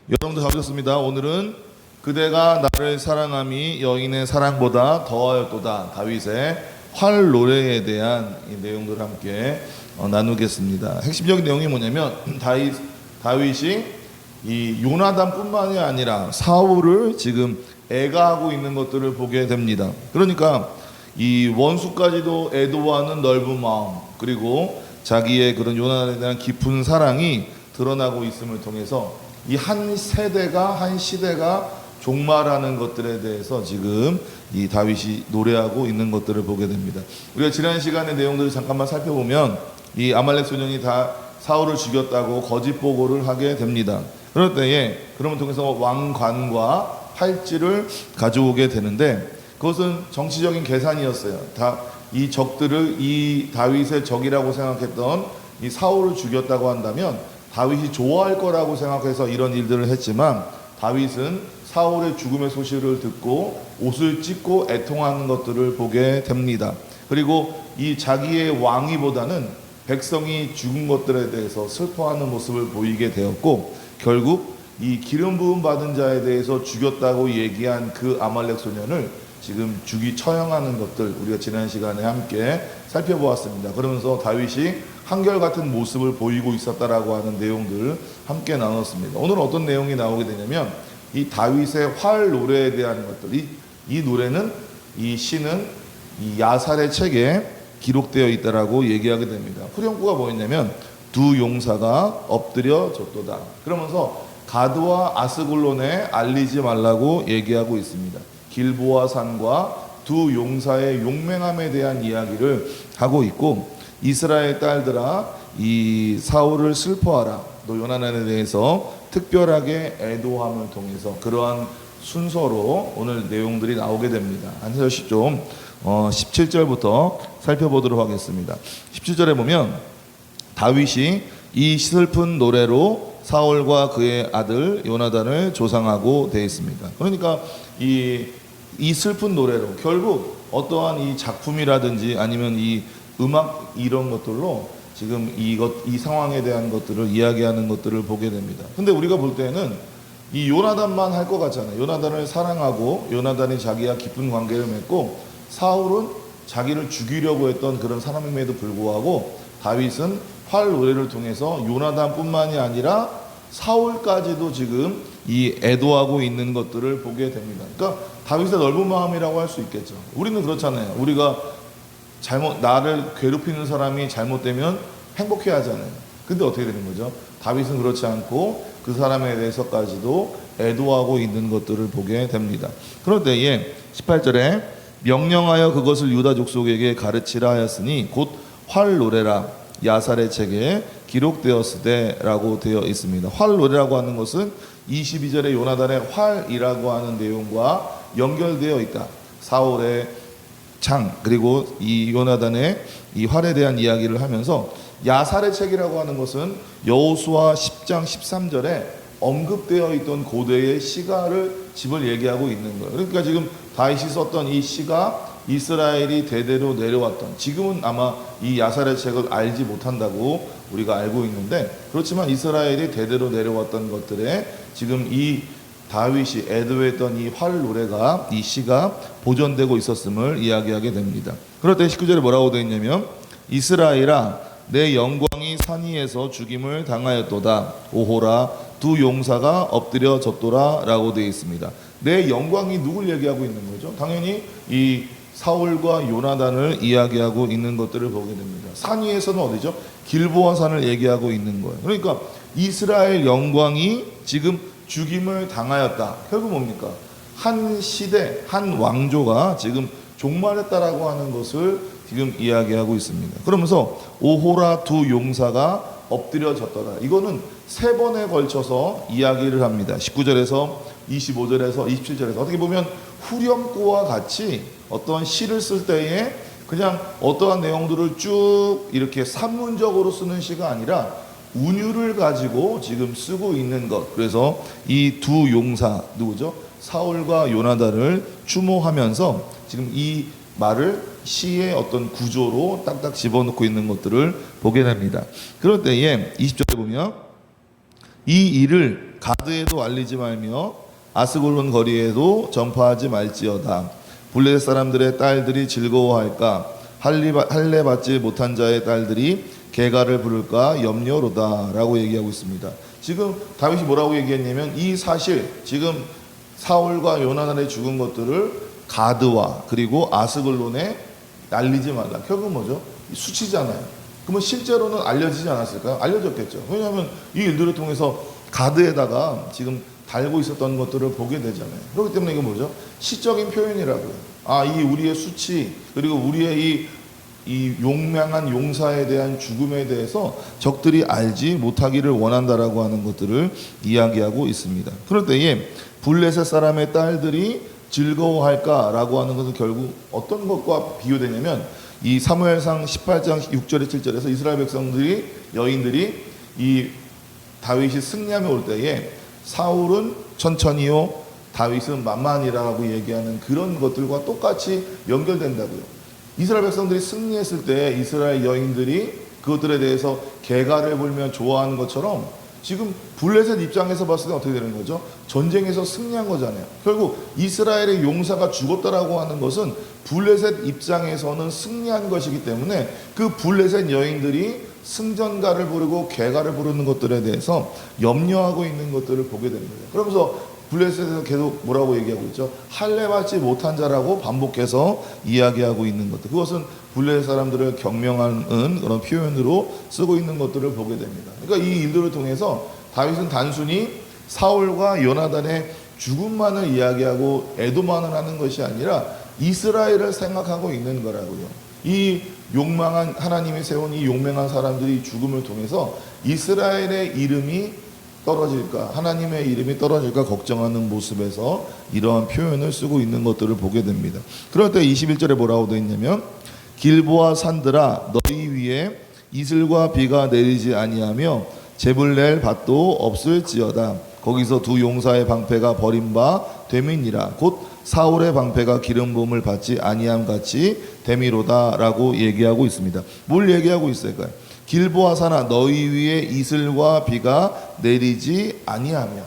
여러분들 가보셨습니다. 오늘은 그대가 나를 사랑함이 여인의 사랑보다 더하였도다. 다윗의 활 노래에 대한 이 내용들을 함께 나누겠습니다. 핵심적인 내용이 뭐냐면 다윗이 이 요나단뿐만이 아니라 사울을 지금 애가하고 있는 것들을 보게 됩니다. 그러니까 이 원수까지도 애도하는 넓은 마음, 그리고 자기의 그런 요나단에 대한 깊은 사랑이 드러나고 있음을 통해서 이 한 세대가, 한 시대가 종말하는 것들에 대해서 지금 이 다윗이 노래하고 있는 것들을 보게 됩니다. 우리가 지난 시간의 내용들을 잠깐만 살펴보면 이 아말렉 소년이 다 사울을 죽였다고 거짓 보고를 하게 됩니다. 그럴 때에 그러면 통해서 왕관과 팔찌를 가져오게 되는데, 그것은 정치적인 계산이었어요. 다 이 적들을 이 다윗의 적이라고 생각했던 이 사울을 죽였다고 한다면 다윗이 좋아할 거라고 생각해서 이런 일들을 했지만, 다윗은 사울의 죽음의 소식을 듣고 옷을 찢고 애통하는 것들을 보게 됩니다. 그리고 이 자기의 왕위보다는 백성이 죽은 것들에 대해서 슬퍼하는 모습을 보이게 되었고, 결국 이 기름 부음 받은 자에 대해서 죽였다고 얘기한 그 아말렉 소년을 지금 처형하는 것들 우리가 지난 시간에 함께 살펴보았습니다. 그러면서 다윗이 한결같은 모습을 보이고 있었다라고 하는 내용들 함께 나눴습니다. 오늘은 어떤 내용이 나오게 되냐면 이 다윗의 활 노래에 대한 것들, 이 노래는, 이 시는 이 야살의 책에 기록되어 있다라고 얘기하게 됩니다. 후렴구가 뭐였냐면 두 용사가 엎드려 졌도다. 그러면서 가드와 아스글론에 알리지 말라고 얘기하고 있습니다. 길보아 산과 두 용사의 용맹함에 대한 이야기를 하고 있고, 이스라엘 딸들아 이 사울을 슬퍼하라. 또 요나단에 대해서 특별하게 애도함을 통해서 그러한 순서로 오늘 내용들이 나오게 됩니다. 한 절씩 좀 17절부터 살펴보도록 하겠습니다. 17절에 보면 다윗이 이 슬픈 노래로 사울과 그의 아들 요나단을 조상하고 되어 있습니다. 그러니까 이 슬픈 노래로 결국 어떠한 이 작품이라든지 아니면 이 음악 이런 것들로 지금 이 상황에 대한 것들을 이야기하는 것들을 보게 됩니다. 근데 우리가 볼 때는 이 요나단만 할 것 같잖아요. 요나단을 사랑하고 요나단이 자기와 깊은 관계를 맺고 사울은 자기를 죽이려고 했던 그런 사람임에도 불구하고 다윗은 활 노래를 통해서 요나단뿐만이 아니라 사울까지도 지금 이 애도하고 있는 것들을 보게 됩니다. 그러니까 다윗의 넓은 마음이라고 할 수 있겠죠. 우리는 그렇잖아요. 우리가 나를 괴롭히는 사람이 잘못되면 행복해 하잖아요. 근데 어떻게 되는 거죠? 다윗은 그렇지 않고 그 사람에 대해서까지도 애도하고 있는 것들을 보게 됩니다. 그럴 때에 18절에 명령하여 그것을 유다 족속에게 가르치라 하였으니 곧 활 노래라 야살의 책에 기록되었으되라고 되어 있습니다. 활 노래라고 하는 것은 22절의 요나단의 활이라고 하는 내용과 연결되어 있다. 사울의 창, 그리고 이 요나단의 이 활에 대한 이야기를 하면서, 야살의 책이라고 하는 것은 여호수아 10장 13절에 언급되어 있던 고대의 시가를 집을 얘기하고 있는 거예요. 그러니까 지금 다윗이 썼던 이 시가 이스라엘이 대대로 내려왔던, 지금은 아마 이 야살의 책을 알지 못한다고 우리가 알고 있는데, 그렇지만 이스라엘이 대대로 내려왔던 것들에 지금 이 다윗이 애도했던 이 활 노래가, 이 시가 보존되고 있었음을 이야기하게 됩니다. 그럴 때 19절에 뭐라고 되어 있냐면 이스라엘아 내 영광이 산 위에서 죽임을 당하였도다. 오호라 두 용사가 엎드려 졌도라 라고 되어 있습니다. 내 영광이 누굴 얘기하고 있는 거죠? 당연히 이 사울과 요나단을 이야기하고 있는 것들을 보게 됩니다. 산 위에서는 어디죠? 길보아 산을 얘기하고 있는 거예요. 그러니까 이스라엘 영광이 지금 죽임을 당하였다. 결국 뭡니까? 한 시대, 한 왕조가 지금 종말했다라고 하는 것을 지금 이야기하고 있습니다. 그러면서 오호라 두 용사가 엎드려 졌더라. 이거는 세 번에 걸쳐서 이야기를 합니다. 19절에서 25절에서 27절에서 어떻게 보면 후렴구와 같이 어떤 시를 쓸 때에 그냥 어떠한 내용들을 쭉 이렇게 산문적으로 쓰는 시가 아니라 운율을 가지고 지금 쓰고 있는 것. 그래서 이 두 용사 누구죠? 사울과 요나단을 추모하면서 지금 이 말을 시의 어떤 구조로 딱딱 집어넣고 있는 것들을 보게 됩니다. 그럴 때에 20절에 보면 이 일을 가드에도 알리지 말며 아스골론 거리에도 전파하지 말지어다. 블레셋 사람들의 딸들이 즐거워할까? 할례 받지 못한 자의 딸들이 개가를 부를까 염려로다 라고 얘기하고 있습니다. 지금 다윗이 뭐라고 얘기했냐면 이 사실, 지금 사울과 요나단의 죽은 것들을 가드와 그리고 아스글론에 알리지 말라. 결국 뭐죠? 수치잖아요. 그러면 실제로는 알려지지 않았을까요? 알려졌겠죠. 왜냐하면 이 일들을 통해서 가드에다가 지금 달고 있었던 것들을 보게 되잖아요. 그렇기 때문에 이게 뭐죠? 시적인 표현이라고요. 이 우리의 수치, 그리고 우리의 이 용맹한 용사에 대한 죽음에 대해서 적들이 알지 못하기를 원한다라고 하는 것들을 이야기하고 있습니다. 그럴 때에 블레셋 사람의 딸들이 즐거워할까라고 하는 것은 결국 어떤 것과 비교되냐면 이 사무엘상 18장 6절에 7절에서 이스라엘 백성들이, 여인들이 이 다윗이 승리하며 올 때에 사울은 천천히요 다윗은 만만이라고 얘기하는 그런 것들과 똑같이 연결된다고요. 이스라엘 백성들이 승리했을 때 이스라엘 여인들이 그것들에 대해서 개가를 불며 좋아하는 것처럼 지금 블레셋 입장에서 봤을 때 어떻게 되는 거죠? 전쟁에서 승리한 거잖아요. 결국 이스라엘의 용사가 죽었다라고 하는 것은 블레셋 입장에서는 승리한 것이기 때문에 그 블레셋 여인들이 승전가를 부르고 개가를 부르는 것들에 대해서 염려하고 있는 것들을 보게 되는 거예요. 그러면서 블레셋에서 계속 뭐라고 얘기하고 있죠? 할례 받지 못한 자라고 반복해서 이야기하고 있는 것들. 그것은 블레셋 사람들을 경명하는 그런 표현으로 쓰고 있는 것들을 보게 됩니다. 그러니까 이 일들을 통해서 다윗은 단순히 사울과 요나단의 죽음만을 이야기하고 애도만을 하는 것이 아니라 이스라엘을 생각하고 있는 거라고요. 이 용맹한 하나님이 세운 이 용맹한 사람들이 죽음을 통해서 이스라엘의 이름이 떨어질까, 하나님의 이름이 떨어질까 걱정하는 모습에서 이러한 표현을 쓰고 있는 것들을 보게 됩니다. 그럴 때 21절에 뭐라고 되어 있냐면 길보아 산들아 너희 위에 이슬과 비가 내리지 아니하며 재물낼 밭도 없을지어다. 거기서 두 용사의 방패가 버린 바 됨이니라. 곧 사울의 방패가 기름 부음을 받지 아니함 같이 됨이로다라고 얘기하고 있습니다. 뭘 얘기하고 있을까요? 길보아 산아 너희 위에 이슬과 비가 내리지 아니하며,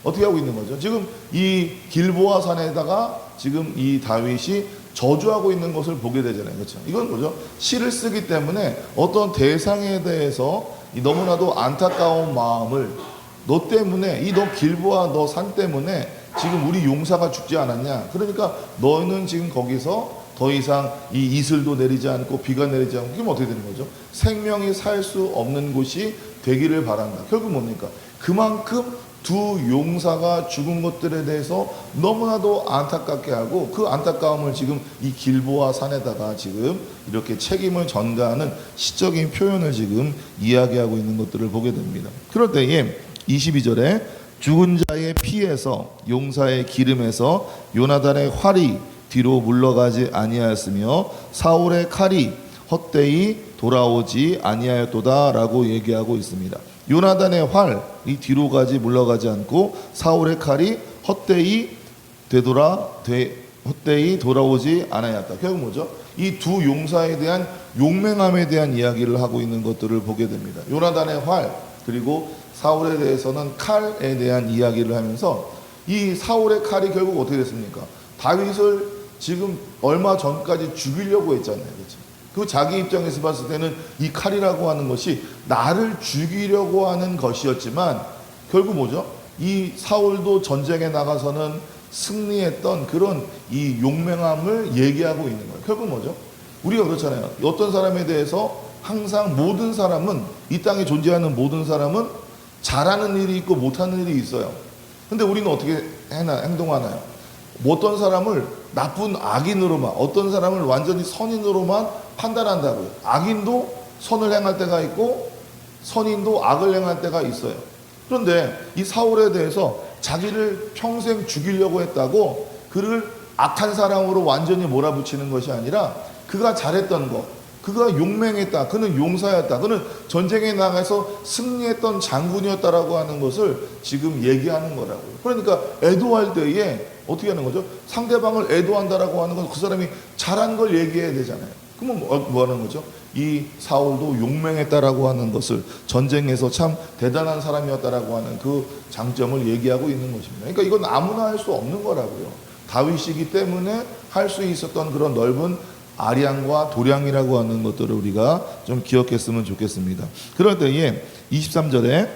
어떻게 하고 있는 거죠? 지금 이 길보아 산에다가 지금 이 다윗이 저주하고 있는 것을 보게 되잖아요. 그렇죠? 이건 뭐죠? 시를 쓰기 때문에 어떤 대상에 대해서 너무나도 안타까운 마음을, 너 때문에, 너 길보아 너 산 때문에 지금 우리 용사가 죽지 않았냐? 그러니까 너는 지금 거기서 더 이상 이 이슬도 내리지 않고 비가 내리지 않고, 그럼 어떻게 되는 거죠? 생명이 살 수 없는 곳이 되기를 바란다. 결국 뭡니까? 그만큼 두 용사가 죽은 것들에 대해서 너무나도 안타깝게 하고 그 안타까움을 지금 이 길보아 산에다가 지금 이렇게 책임을 전가하는 시적인 표현을 지금 이야기하고 있는 것들을 보게 됩니다. 그럴 때에 22절에 죽은 자의 피에서 용사의 기름에서 요나단의 활이 뒤로 물러가지 아니하였으며 사울의 칼이 헛되이 돌아오지 아니하였도다라고 얘기하고 있습니다. 요나단의 활이 뒤로 물러가지 않고 사울의 칼이 헛되이 돌아오지 않아였다. 결국 뭐죠? 이 두 용사에 대한 용맹함에 대한 이야기를 하고 있는 것들을 보게 됩니다. 요나단의 활, 그리고 사울에 대해서는 칼에 대한 이야기를 하면서 이 사울의 칼이 결국 어떻게 됐습니까? 다윗을 지금 얼마 전까지 죽이려고 했잖아요. 그렇죠? 그 자기 입장에서 봤을 때는 이 칼이라고 하는 것이 나를 죽이려고 하는 것이었지만 결국 뭐죠? 이 사울도 전쟁에 나가서는 승리했던 그런 이 용맹함을 얘기하고 있는 거예요. 결국 뭐죠? 우리가 그렇잖아요. 어떤 사람에 대해서 항상 모든 사람은, 이 땅에 존재하는 모든 사람은 잘하는 일이 있고 못하는 일이 있어요. 근데 우리는 어떻게 행동하나요? 어떤 사람을 나쁜 악인으로만, 어떤 사람을 완전히 선인으로만 판단한다고요. 악인도 선을 행할 때가 있고 선인도 악을 행할 때가 있어요. 그런데 이 사울에 대해서 자기를 평생 죽이려고 했다고 그를 악한 사람으로 완전히 몰아붙이는 것이 아니라 그가 잘했던 것, 그가 용맹했다, 그는 용사였다, 그는 전쟁에 나가서 승리했던 장군이었다라고 하는 것을 지금 얘기하는 거라고요. 그러니까 애도할 때에 어떻게 하는 거죠? 상대방을 애도한다라고 하는 건 그 사람이 잘한 걸 얘기해야 되잖아요. 그러면 뭐 하는 거죠? 이 사울도 용맹했다라고 하는 것을, 전쟁에서 참 대단한 사람이었다라고 하는 그 장점을 얘기하고 있는 것입니다. 그러니까 이건 아무나 할 수 없는 거라고요. 다윗이기 때문에 할 수 있었던 그런 넓은 아량과 도량이라고 하는 것들을 우리가 좀 기억했으면 좋겠습니다. 그럴 때에 23절에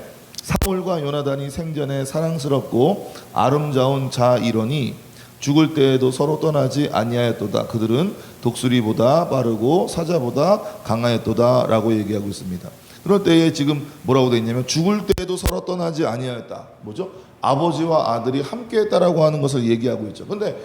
사울과 요나단이 생전에 사랑스럽고 아름다운 자이러니 죽을 때에도 서로 떠나지 아니하였도다. 그들은 독수리보다 빠르고 사자보다 강하였도다 라고 얘기하고 있습니다. 그럴 때에 지금 뭐라고 되어 있냐면 죽을 때에도 서로 떠나지 아니하였다. 뭐죠? 아버지와 아들이 함께 했다라고 하는 것을 얘기하고 있죠. 근데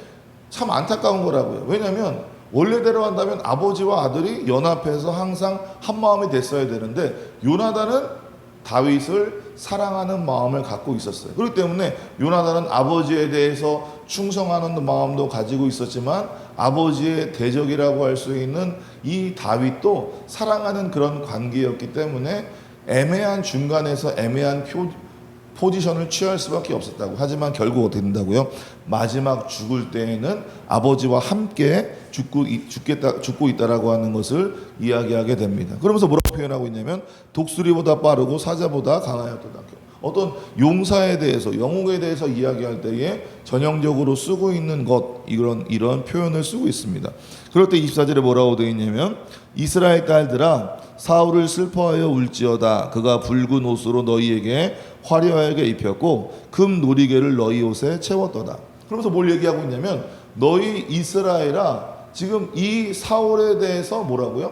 참 안타까운 거라고요. 왜냐하면 원래대로 한다면 아버지와 아들이 연합해서 항상 한 마음이 됐어야 되는데 요나단은 다윗을 사랑하는 마음을 갖고 있었어요. 그렇기 때문에 요나단은 아버지에 대해서 충성하는 마음도 가지고 있었지만 아버지의 대적이라고 할 수 있는 이 다윗도 사랑하는 그런 관계였기 때문에 애매한 중간에서 애매한 포지션을 취할 수밖에 없었다고. 하지만 결국 어떻게 된다고요? 마지막 죽을 때에는 아버지와 함께 죽고 있다라고 하는 것을 이야기하게 됩니다. 그러면서 뭐라고 표현하고 있냐면 독수리보다 빠르고 사자보다 강하였도다. 어떤 용사에 대해서, 영웅에 대해서 이야기할 때에 전형적으로 쓰고 있는 것, 이런 표현을 쓰고 있습니다. 그럴 때 24절에 뭐라고 되어 있냐면 이스라엘 딸들아 사울을 슬퍼하여 울지어다. 그가 붉은 옷으로 너희에게 화려하게 입혔고 금 놀이개를 너희 옷에 채웠도다. 그러면서 뭘 얘기하고 있냐면 너희 이스라엘아, 지금 이 사울에 대해서 뭐라고요?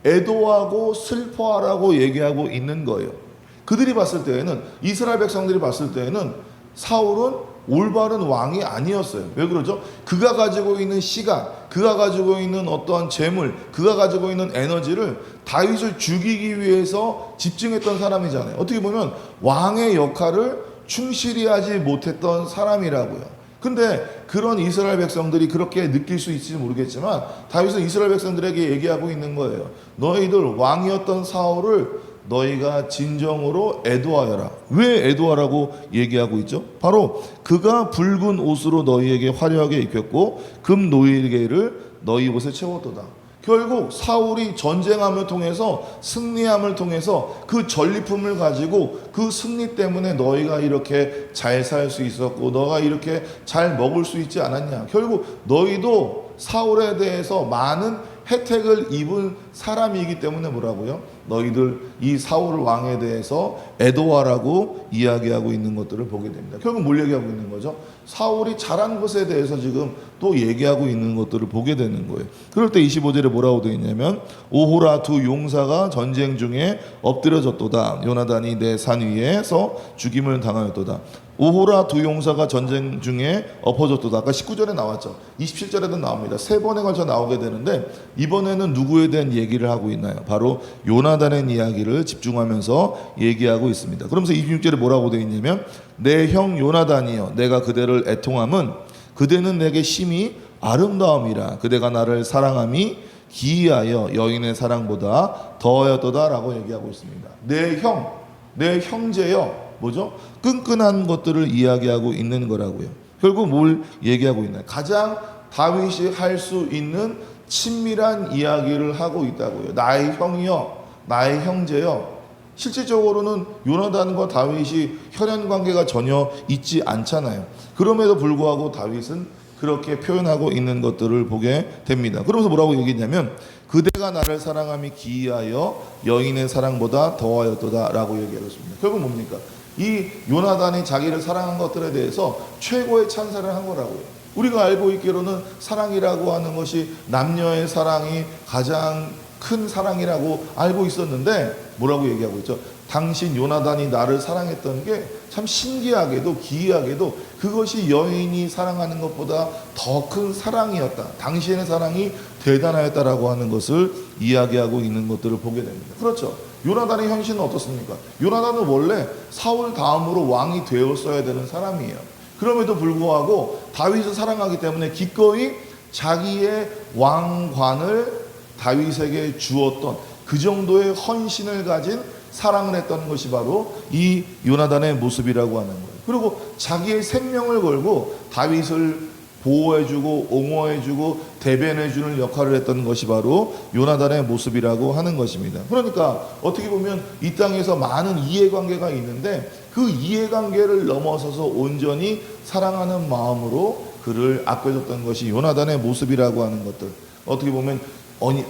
애도하고 슬퍼하라고 얘기하고 있는 거예요. 그들이 봤을 때에는, 이스라엘 백성들이 봤을 때에는 사울은 올바른 왕이 아니었어요. 왜 그러죠? 그가 가지고 있는 시간, 그가 가지고 있는 어떠한 재물, 그가 가지고 있는 에너지를 다윗을 죽이기 위해서 집중했던 사람이잖아요. 어떻게 보면 왕의 역할을 충실히 하지 못했던 사람이라고요. 근데 그런 이스라엘 백성들이 그렇게 느낄 수 있을지 모르겠지만 다윗은 이스라엘 백성들에게 얘기하고 있는 거예요. 너희들 왕이었던 사울을 너희가 진정으로 애도하여라. 왜 애도하라고 얘기하고 있죠? 바로 그가 붉은 옷으로 너희에게 화려하게 입혔고 금 노이개를 너희 옷에 채웠도다. 결국 사울이 전쟁함을 통해서, 승리함을 통해서 그 전리품을 가지고 그 승리 때문에 너희가 이렇게 잘 살 수 있었고 너가 이렇게 잘 먹을 수 있지 않았냐. 결국 너희도 사울에 대해서 많은 혜택을 입은 사람이기 때문에 뭐라고요? 너희들 이 사울 왕에 대해서 애도하라고 이야기하고 있는 것들을 보게 됩니다. 결국 뭘 얘기하고 있는 거죠? 사울이 잘한 것에 대해서 지금 또 얘기하고 있는 것들을 보게 되는 거예요. 그럴 때 25절에 뭐라고 되어 있냐면 오호라 두 용사가 전쟁 중에 엎드려졌도다. 요나단이 내 산 위에서 죽임을 당하였도다. 오호라 두 용사가 전쟁 중에 엎어졌도다. 아까 19절에 나왔죠. 27절에도 나옵니다. 세 번에 걸쳐 나오게 되는데 이번에는 누구에 대한 얘기를 하고 있나요? 바로 요나단의 이야기를 집중하면서 얘기하고 있습니다. 그러면서 26절에 뭐라고 되어 있냐면 내 형 요나단이여 내가 그대를 애통함은 그대는 내게 심히 아름다움이라. 그대가 나를 사랑함이 기이하여 여인의 사랑보다 더하였도다 라고 얘기하고 있습니다. 내 형, 내 형제여, 뭐죠? 끈끈한 것들을 이야기하고 있는 거라고요. 결국 뭘 얘기하고 있나요? 가장 다윗이 할 수 있는 친밀한 이야기를 하고 있다고요. 나의 형이여, 나의 형제여. 실질적으로는 요나단과 다윗이 혈연 관계가 전혀 있지 않잖아요. 그럼에도 불구하고 다윗은 그렇게 표현하고 있는 것들을 보게 됩니다. 그러면서 뭐라고 얘기했냐면 그대가 나를 사랑함이 기이하여 여인의 사랑보다 더하였도다 라고 얘기하고 있습니다. 결국 뭡니까? 이 요나단이 자기를 사랑한 것들에 대해서 최고의 찬사를 한 거라고요. 우리가 알고 있기로는 사랑이라고 하는 것이 남녀의 사랑이 가장 큰 사랑이라고 알고 있었는데 뭐라고 얘기하고 있죠? 당신 요나단이 나를 사랑했던 게 참 신기하게도 기이하게도 그것이 여인이 사랑하는 것보다 더 큰 사랑이었다. 당신의 사랑이 대단하였다라고 하는 것을 이야기하고 있는 것들을 보게 됩니다. 그렇죠. 요나단의 현실은 어떻습니까? 요나단은 원래 사울 다음으로 왕이 되었어야 되는 사람이에요. 그럼에도 불구하고 다윗을 사랑하기 때문에 기꺼이 자기의 왕관을 다윗에게 주었던 그 정도의 헌신을 가진 사랑을 했던 것이 바로 이 요나단의 모습이라고 하는 거예요. 그리고 자기의 생명을 걸고 다윗을 보호해주고 옹호해주고 대변해주는 역할을 했던 것이 바로 요나단의 모습이라고 하는 것입니다. 그러니까 어떻게 보면 이 땅에서 많은 이해관계가 있는데 그 이해관계를 넘어서서 온전히 사랑하는 마음으로 그를 아껴줬던 것이 요나단의 모습이라고 하는 것들, 어떻게 보면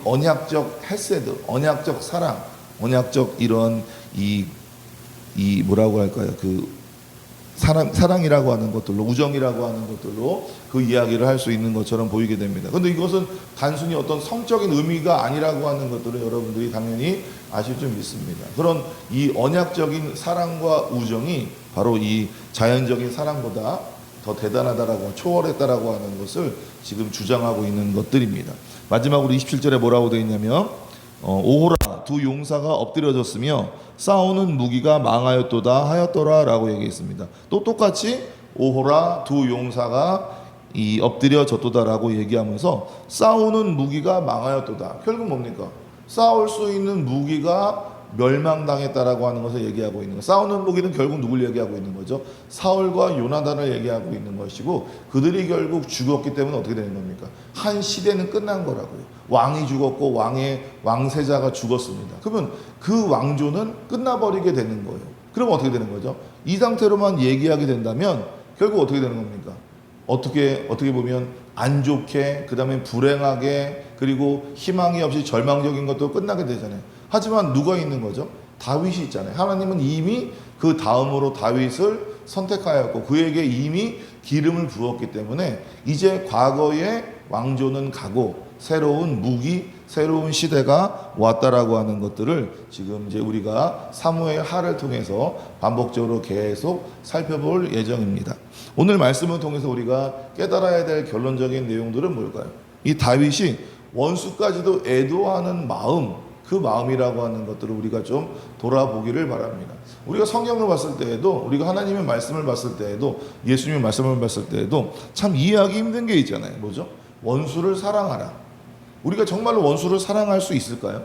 언약적 헤세드, 언약적 사랑, 언약적 이런 이 뭐라고 할까요? 그 사랑이라고 하는 것들로, 우정이라고 하는 것들로 그 이야기를 할 수 있는 것처럼 보이게 됩니다. 그런데 이것은 단순히 어떤 성적인 의미가 아니라고 하는 것들을 여러분들이 당연히 아실 줄 믿습니다. 그런 이 언약적인 사랑과 우정이 바로 이 자연적인 사랑보다 더 대단하다라고, 초월했다라고 하는 것을 지금 주장하고 있는 것들입니다. 마지막으로 27절에 뭐라고 되어 있냐면 오호라 두 용사가 엎드려졌으며 싸우는 무기가 망하였도다 하였더라 라고 얘기했습니다. 또 똑같이 오호라 두 용사가 엎드려졌도다 라고 얘기하면서 싸우는 무기가 망하였도다. 결국 뭡니까? 싸울 수 있는 무기가 멸망당했다라고 하는 것을 얘기하고 있는 거예요. 싸우는 무기는 결국 누굴 얘기하고 있는 거죠? 사울과 요나단을 얘기하고 있는 것이고, 그들이 결국 죽었기 때문에 어떻게 되는 겁니까? 한 시대는 끝난 거라고요. 왕이 죽었고 왕세자가 죽었습니다. 그러면 그 왕조는 끝나버리게 되는 거예요. 그럼 어떻게 되는 거죠? 이 상태로만 얘기하게 된다면 결국 어떻게 되는 겁니까? 어떻게 보면 안 좋게, 그 다음에 불행하게, 그리고 희망이 없이 절망적인 것도 끝나게 되잖아요. 하지만 누가 있는 거죠? 다윗이 있잖아요. 하나님은 이미 그 다음으로 다윗을 선택하였고 그에게 이미 기름을 부었기 때문에 이제 과거의 왕조는 가고 새로운 무기, 새로운 시대가 왔다라고 하는 것들을 지금 이제 우리가 사무엘 하를 통해서 반복적으로 계속 살펴볼 예정입니다. 오늘 말씀을 통해서 우리가 깨달아야 될 결론적인 내용들은 뭘까요? 이 다윗이 원수까지도 애도하는 마음, 그 마음이라고 하는 것들을 우리가 좀 돌아보기를 바랍니다. 우리가 성경을 봤을 때에도, 우리가 하나님의 말씀을 봤을 때에도, 예수님의 말씀을 봤을 때에도 참 이해하기 힘든 게 있잖아요. 뭐죠? 원수를 사랑하라. 우리가 정말로 원수를 사랑할 수 있을까요?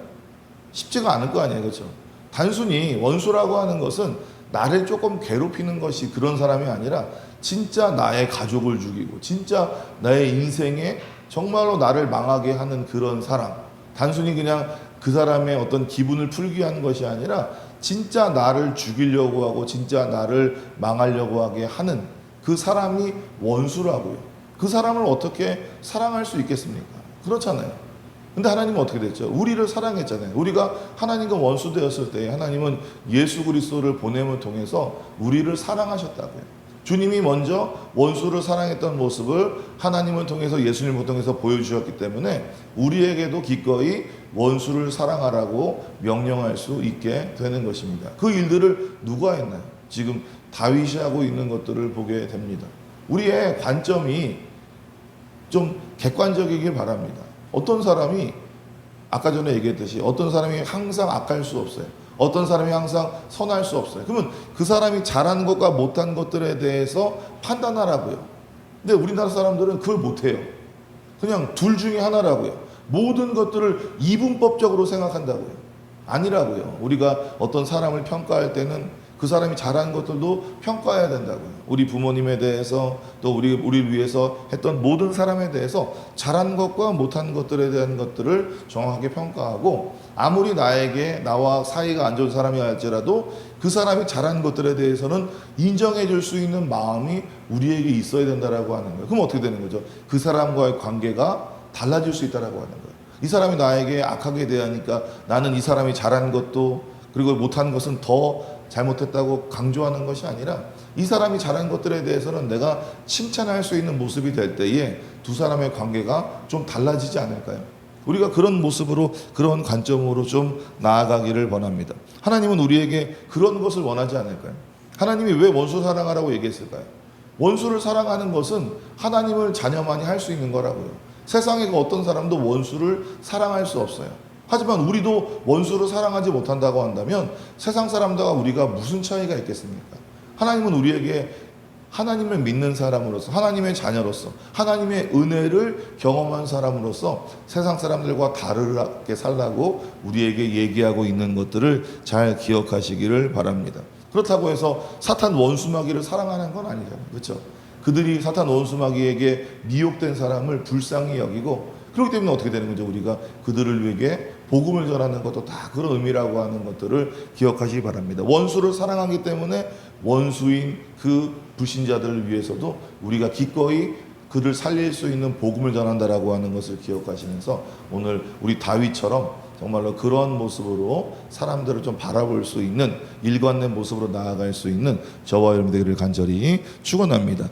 쉽지가 않을 거 아니에요. 그렇죠? 단순히 원수라고 하는 것은 나를 조금 괴롭히는 것이 그런 사람이 아니라 진짜 나의 가족을 죽이고 진짜 나의 인생에 정말로 나를 망하게 하는 그런 사람, 단순히 그냥 그 사람의 어떤 기분을 풀기 위한 것이 아니라 진짜 나를 죽이려고 하고 진짜 나를 망하려고 하게 하는 그 사람이 원수라고요. 그 사람을 어떻게 사랑할 수 있겠습니까? 그렇잖아요. 근데 하나님은 어떻게 됐죠? 우리를 사랑했잖아요. 우리가 하나님과 원수 되었을 때 하나님은 예수 그리스도를 보냄을 통해서 우리를 사랑하셨다고요. 주님이 먼저 원수를 사랑했던 모습을 하나님을 통해서, 예수님을 통해서 보여주셨기 때문에 우리에게도 기꺼이 원수를 사랑하라고 명령할 수 있게 되는 것입니다. 그 일들을 누가 했나요? 지금 다윗이 하고 있는 것들을 보게 됩니다. 우리의 관점이 좀 객관적이길 바랍니다. 어떤 사람이, 아까 전에 얘기했듯이 어떤 사람이 항상 악할 수 없어요. 어떤 사람이 항상 선할 수 없어요. 그러면 그 사람이 잘한 것과 못한 것들에 대해서 판단하라고요. 근데 우리나라 사람들은 그걸 못해요. 그냥 둘 중에 하나라고요. 모든 것들을 이분법적으로 생각한다고요. 아니라고요. 우리가 어떤 사람을 평가할 때는 그 사람이 잘한 것들도 평가해야 된다고요. 우리 부모님에 대해서, 또 우리를 위해서 했던 모든 사람에 대해서 잘한 것과 못한 것들에 대한 것들을 정확하게 평가하고, 아무리 나와 사이가 안 좋은 사람이 할지라도 그 사람이 잘한 것들에 대해서는 인정해 줄 수 있는 마음이 우리에게 있어야 된다라고 하는 거예요. 그럼 어떻게 되는 거죠? 그 사람과의 관계가 달라질 수 있다라고 하는 거예요. 이 사람이 나에게 악하게 대하니까 나는 이 사람이 잘한 것도, 그리고 못한 것은 더 잘못했다고 강조하는 것이 아니라 이 사람이 잘한 것들에 대해서는 내가 칭찬할 수 있는 모습이 될 때에 두 사람의 관계가 좀 달라지지 않을까요? 우리가 그런 모습으로, 그런 관점으로 좀 나아가기를 원합니다. 하나님은 우리에게 그런 것을 원하지 않을까요? 하나님이 왜 원수 사랑하라고 얘기했을까요? 원수를 사랑하는 것은 하나님을 자녀만이 할 수 있는 거라고요. 세상에 어떤 사람도 원수를 사랑할 수 없어요. 하지만 우리도 원수를 사랑하지 못한다고 한다면 세상 사람들과 우리가 무슨 차이가 있겠습니까? 하나님은 우리에게 하나님을 믿는 사람으로서, 하나님의 자녀로서, 하나님의 은혜를 경험한 사람으로서 세상 사람들과 다르게 살라고 우리에게 얘기하고 있는 것들을 잘 기억하시기를 바랍니다. 그렇다고 해서 사탄 원수마귀를 사랑하는 건 아니잖아요. 그렇죠? 그들이 사탄 원수마귀에게 미혹된 사람을 불쌍히 여기고, 그렇기 때문에 어떻게 되는 거죠? 우리가 그들을 위해 복음을 전하는 것도 다 그런 의미라고 하는 것들을 기억하시기 바랍니다. 원수를 사랑하기 때문에 원수인 그 불신자들을 위해서도 우리가 기꺼이 그를 살릴 수 있는 복음을 전한다라고 하는 것을 기억하시면서 오늘 우리 다윗처럼 정말로 그런 모습으로 사람들을 좀 바라볼 수 있는 일관된 모습으로 나아갈 수 있는 저와 여러분 되기를 간절히 축원합니다.